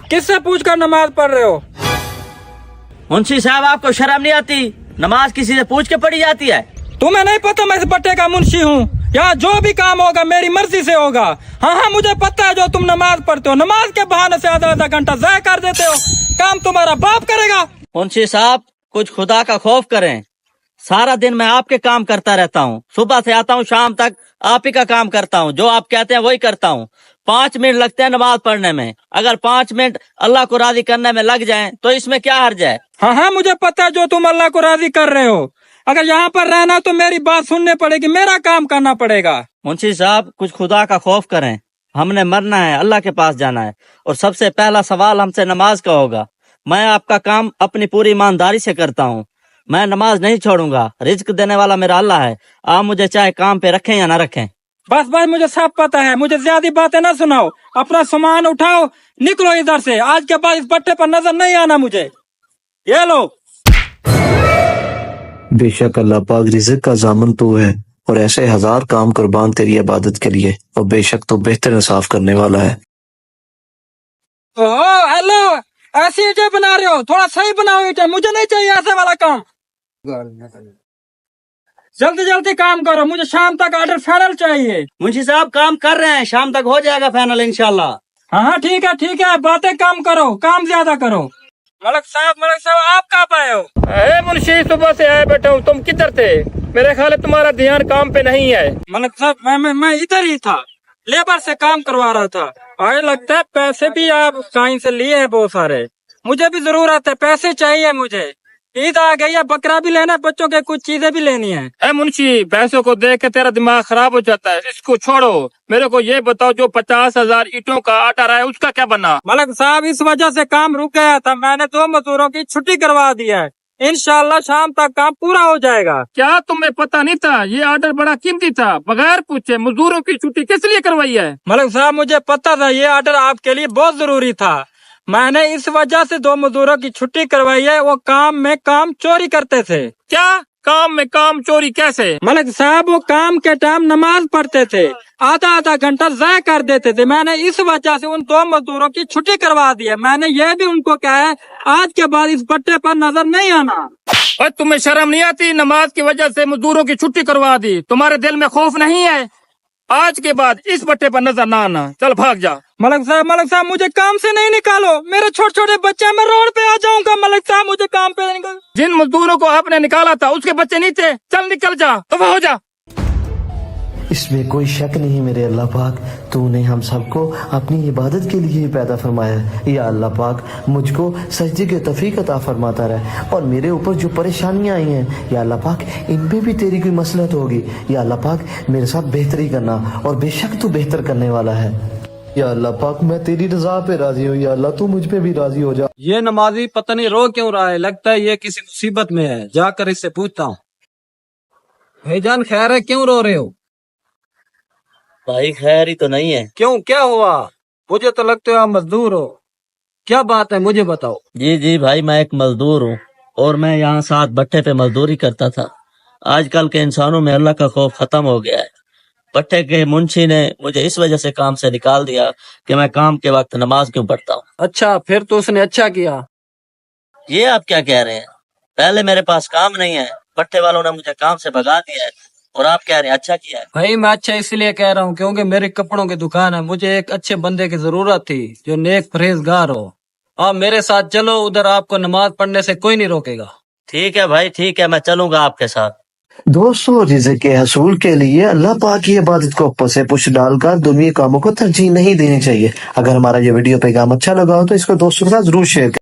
किससे पूछकर नमाज पढ़ रहे हो? मुंशी साहब आपको शर्म नहीं आती? नमाज किसी से पूछ के पढ़ी जाती है? तुम्हें नहीं पता मैं इस पट्टे का मुंशी हूँ? यहाँ जो भी काम होगा मेरी मर्जी से होगा। हाँ हाँ मुझे पता है जो तुम नमाज पढ़ते हो, नमाज के बहाने से आधा आधा घंटा ज़ाया कर देते हो। काम तुम्हारा बाप करेगा। मुंशी साहब कुछ खुदा का खौफ करें। सारा दिन मैं आपके काम करता रहता हूँ, सुबह से आता हूँ शाम तक आप ही का काम करता हूँ, जो आप कहते हैं वही करता हूँ। 5 मिनट लगते हैं नमाज पढ़ने में, अगर 5 मिनट अल्लाह को राजी करने में लग जाएं तो इसमें क्या हर्ज है? हाँ हाँ मुझे पता है जो तुम अल्लाह को राजी कर रहे हो। अगर यहाँ पर रहना तो मेरी बात सुननी पड़ेगी, मेरा काम करना पड़ेगा। मुंशी साहब कुछ खुदा का खौफ करें। हमने मरना है, अल्लाह के पास जाना है, और सबसे पहला सवाल हमसे नमाज का होगा। मैं आपका काम अपनी पूरी ईमानदारी से करता हूँ, मैं नमाज नहीं छोड़ूंगा। रिज्क देने वाला मेरा अल्लाह है, आप मुझे चाहे काम पे रखें या ना रखें। बस बस मुझे सब पता है, मुझे ज्यादा बातें ना सुनाओ। अपना सामान उठाओ, निकलो इधर से। आज के बाद इस पट्टे पर नजर नहीं आना मुझे। ये लो। बेशक अल्लाह पाक रिज़्क़ का ज़ामन तू है, और ऐसे 1000 काम कुर्बान तेरी इबादत के लिए, और बेशक तो बेहतर इंसाफ करने वाला है। ओह हेलो, ऐसी ईंटें बना रहे हो? थोड़ा सही बनाओ ईंटें, मुझे नहीं चाहिए ऐसे वाला काम। जल्दी जल्दी काम करो, मुझे शाम तक ऑर्डर फाइनल चाहिए। मुंशी साहब काम कर रहे हैं, शाम तक हो जाएगा फाइनल इंशाल्लाह। हाँ हाँ ठीक है, बातें कम करो, काम ज्यादा करो। मलक साहब आप कब आए हो? मुंशी सुबह से आए बैठा हूँ, तुम किधर थे? मेरे ख्याल है तुम्हारा ध्यान काम पे नहीं है। मलक साहब मैं इधर ही था, लेबर से काम करवा रहा था। और लगता है पैसे भी आप कहीं से लिए हैं बहुत सारे। मुझे भी जरूरत है, पैसे चाहिए मुझे। ईद आ गई है, बकरा भी लेना है, बच्चों के कुछ चीजें भी लेनी है। मुंशी पैसों को देख के तेरा दिमाग खराब हो जाता है, इसको छोड़ो। मेरे को ये बताओ जो 50,000 ईंटों का आटा रहा है उसका क्या बना? मलक साहब इस वजह से काम रुक गया था, मैंने 2 मजदूरों की छुट्टी करवा दी है। इंशाल्लाह शाम तक काम पूरा हो जाएगा। क्या तुम्हें पता नहीं था? ये ऑर्डर बड़ा कीमती था, बगैर पूछे मजदूरों की छुट्टी किस लिए करवाई है? मलक साहब मुझे पता था ये ऑर्डर आपके लिए बहुत जरूरी था, मैंने इस वजह से 2 मजदूरों की छुट्टी करवाई है। वो काम में काम चोरी करते थे। क्या काम में काम चोरी कैसे? मलक साहब वो काम के टाइम नमाज पढ़ते थे, आधा आधा घंटा ज़ाया कर देते थे। मैंने इस वजह से उन 2 मजदूरों की छुट्टी करवा दी है। मैंने ये भी उनको कहा है आज के बाद इस पट्टे पर नजर नहीं आना। और तुम्हें शर्म नहीं आती? नमाज की वजह से मजदूरों की छुट्टी करवा दी, तुम्हारे दिल में खौफ नहीं है? आज के बाद इस पट्टे पर नजर ना आना, चल भाग जा। मलक साहब मुझे काम से नहीं निकालो, मेरे छोटे छोटे बच्चे हैं, मैं रोड पे आ जाऊंगा। मलक साहब मुझे काम पे नहीं निकालो। जिन मजदूरों को आपने निकाला था उसके बच्चे नहीं थे, चल निकल जा, तो हो जा। इसमें कोई शक नहीं मेरे अल्लाह पाक, तूने हम सबको अपनी इबादत के लिए ही पैदा फरमाया है। या अल्लाह पाक मुझको सजदे के तौफीक अता फरमाता रहे, और मेरे ऊपर जो परेशानियां आई हैं या अल्लाह पाक इनपे भी तेरी कोई मसलहत होगी। या अल्लाह पाक मेरे साथ बेहतरी करना, और बेशक तू बेहतर करने वाला है। या अल्लाह पाक मैं तेरी रजा पे राजी हूँ, या अल्लाह तू मुझ पे भी राजी हो जा। ये नमाजी पता नहीं रो क्यों रहा है, लगता है ये किसी मुसीबत में है, जाकर इससे पूछता हूँ। भाईजान खैर है, क्यों रो रहे हो? भाई खैर ही तो नहीं है। क्यों, क्या हुआ? मुझे तो लगता है आप मजदूर हो, क्या बात है मुझे बताओ। जी भाई मैं एक मजदूर हूँ, और मैं यहाँ 7 भट्टे पे मजदूरी करता था। आजकल के इंसानों में अल्लाह का खौफ खत्म हो गया है। भट्टे के मुंशी ने मुझे इस वजह से काम से निकाल दिया कि मैं काम के वक्त नमाज क्यों पढ़ता हूँ। अच्छा, फिर तो उसने अच्छा किया। ये आप क्या कह रहे हैं? पहले मेरे पास काम नहीं है, भट्टे वालों ने मुझे काम से भगा दिया है, और आप कह रहे हैं अच्छा किया है। भाई मैं अच्छा इसलिए कह रहा हूँ क्योंकि मेरी कपड़ों की दुकान है, मुझे एक अच्छे बंदे की जरूरत थी जो नेक परहेजगार हो। आप मेरे साथ चलो, उधर आपको नमाज पढ़ने से कोई नहीं रोकेगा। ठीक है भाई, ठीक है, मैं चलूंगा आपके साथ। दोस्तों रिज़्क़ के हसूल के लिए अल्लाह पाक की इबादत को ऊपर से पुश डालकर दुनिया कामों को तरजीह नहीं देनी चाहिए। अगर हमारा ये वीडियो पैगाम अच्छा लगा हो तो इसको दोस्तों के साथ जरूर शेयर करें।